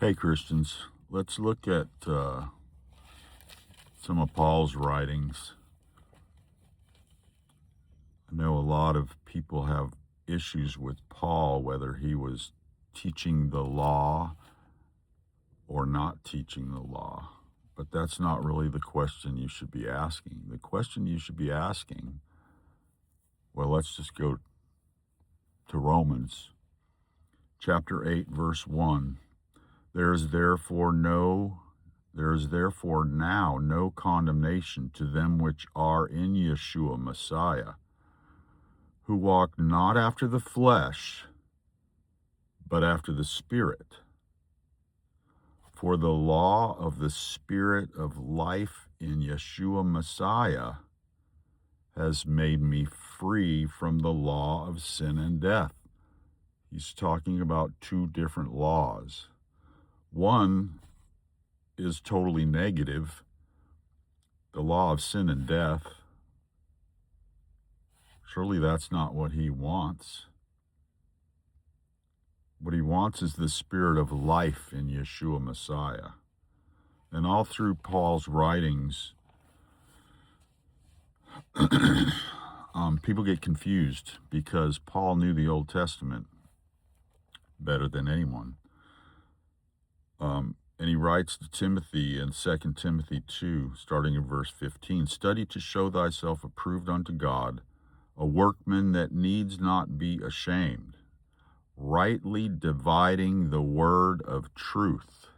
Hey, Christians, let's look at some of Paul's writings. I know a lot of people have issues with Paul, whether he was teaching the law or not teaching the law. But that's not really the question you should be asking. The question you should be asking, well, let's just go to Romans chapter 8, verse 1. There is therefore now no condemnation to them which are in Yeshua Messiah, who walk not after the flesh, but after the Spirit. For the law of the Spirit of life in Yeshua Messiah has made me free from the law of sin and death. He's talking about two different laws. One is totally negative, the law of sin and death. Surely that's not what he wants. What he wants is the spirit of life in Yeshua Messiah. And all through Paul's writings, people get confused because Paul knew the Old Testament better than anyone. And he writes to Timothy in 2 Timothy 2, starting in verse 15, "Study to show thyself approved unto God, a workman that needs not be ashamed, rightly dividing the word of truth.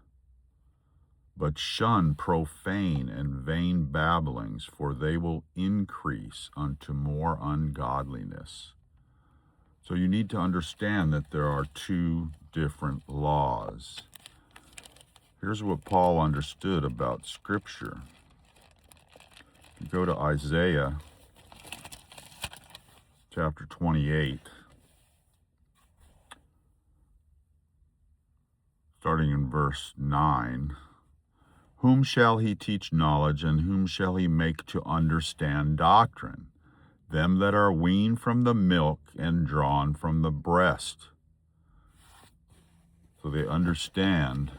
But shun profane and vain babblings, for they will increase unto more ungodliness." So you need to understand that there are two different laws. Here's what Paul understood about Scripture. If you go to Isaiah chapter 28, starting in verse 9, "Whom shall he teach knowledge, and whom shall he make to understand doctrine? Them that are weaned from the milk and drawn from the breast." So they understand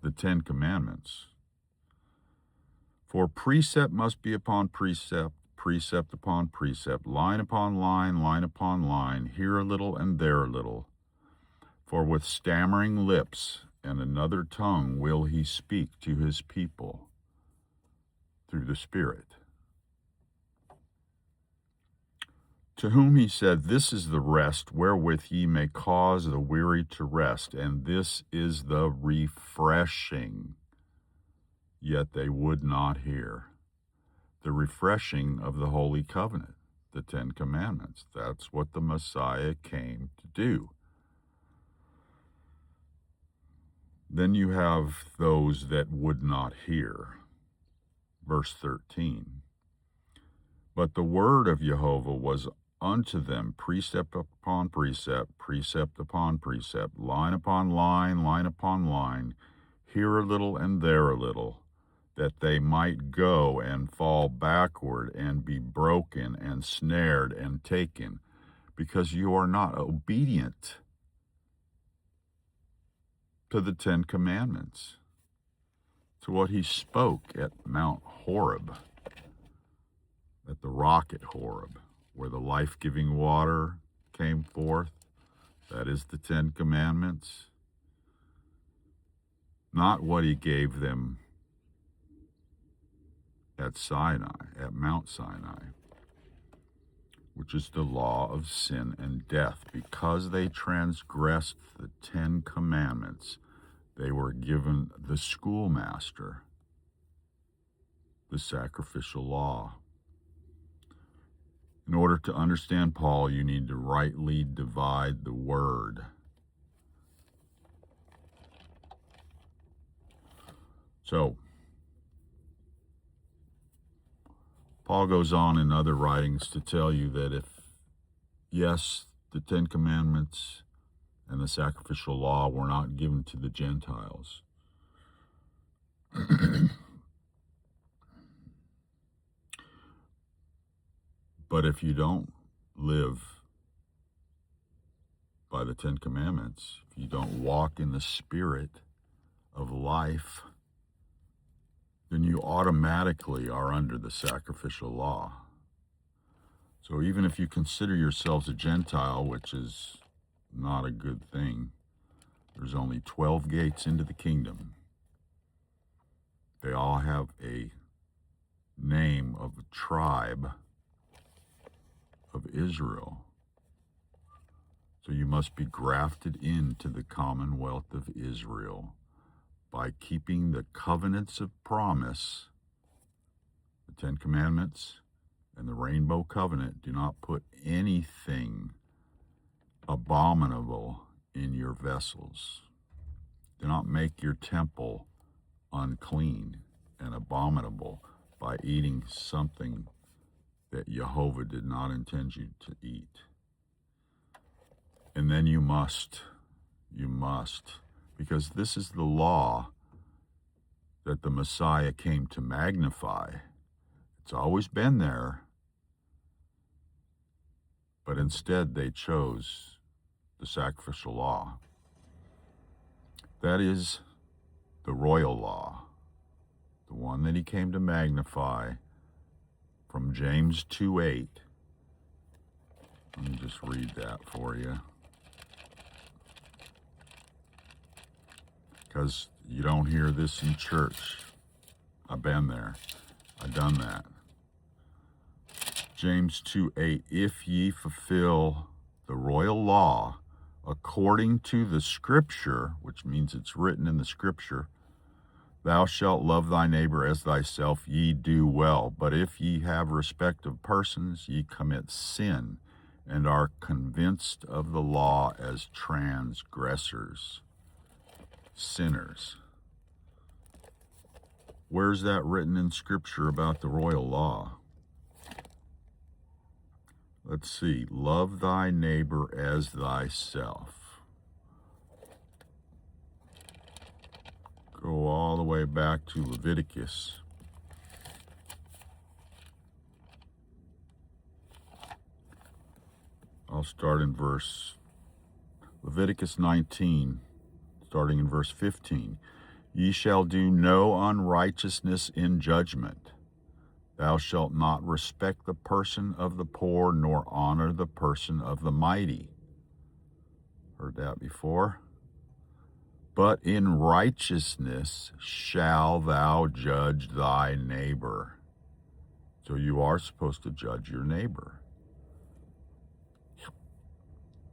the Ten Commandments. "For precept must be upon precept, precept upon precept, line upon line, line upon line, here a little and there a little. For with stammering lips and another tongue will he speak to his people through the Spirit. To whom he said, This is the rest wherewith ye may cause the weary to rest, and this is the refreshing. Yet they would not hear." The refreshing of the Holy Covenant, the Ten Commandments. That's what the Messiah came to do. Then you have those that would not hear. Verse 13. "But the word of Jehovah was unto them precept upon precept, precept upon precept, line upon line, line upon line, here a little and there a little, that they might go and fall backward and be broken and snared and taken, because you are not obedient to the Ten Commandments, to what he spoke at Mount Horeb, at the rock at Horeb, where the life-giving water came forth. That is the Ten Commandments. Not what he gave them at Sinai, at Mount Sinai, which is the law of sin and death. Because they transgressed the Ten Commandments, they were given the schoolmaster, the sacrificial law. In order to understand Paul, you need to rightly divide the word. So, Paul goes on in other writings to tell you that if, yes, the Ten Commandments and the sacrificial law were not given to the Gentiles, but if you don't live by the Ten Commandments, if you don't walk in the Spirit, of life, then you automatically are under the sacrificial law. So even if you consider yourselves a Gentile, which is not a good thing, there's only 12 gates into the kingdom. They all have a name of a tribe of Israel. So you must be grafted into the commonwealth of Israel by keeping the covenants of promise, the Ten Commandments and the Rainbow Covenant. Do not put anything abominable in your vessels. Do not make your temple unclean and abominable by eating something that Jehovah did not intend you to eat. And then you must, because this is the law that the Messiah came to magnify. It's always been there, but instead they chose the sacrificial law. That is the royal law, the one that he came to magnify from James 2:8. Let me just read that for you, because you don't hear this in church. I've been there. I've done that. James 2:8, if ye fulfill the royal law according to the scripture, which means it's written in the scripture, thou shalt love thy neighbor as thyself, ye do well. But if ye have respect of persons, ye commit sin, and are convinced of the law as transgressors, sinners. Where's that written in scripture about the royal law? Let's see. Love thy neighbor as thyself. Go all the way back to Leviticus. I'll start in Leviticus 19, starting in verse 15. Ye shall do no unrighteousness in judgment. Thou shalt not respect the person of the poor, nor honor the person of the mighty. Heard that before? But in righteousness shall thou judge thy neighbor. So you are supposed to judge your neighbor.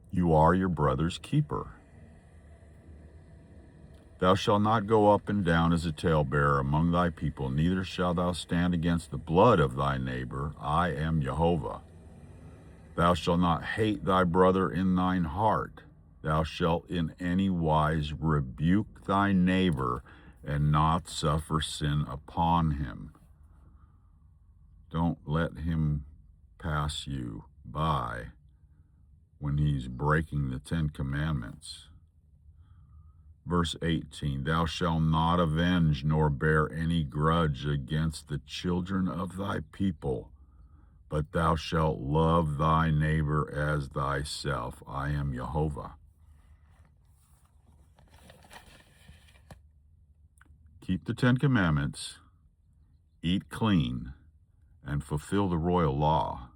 You are your brother's keeper. Thou shalt not go up and down as a talebearer among thy people, neither shalt thou stand against the blood of thy neighbor. I am Jehovah. Thou shalt not hate thy brother in thine heart. Thou shalt in any wise rebuke thy neighbor, and not suffer sin upon him. Don't let him pass you by when he's breaking the Ten Commandments. Verse 18, thou shalt not avenge nor bear any grudge against the children of thy people, but thou shalt love thy neighbor as thyself. I am Jehovah. Keep the Ten Commandments, eat clean, and fulfill the royal law.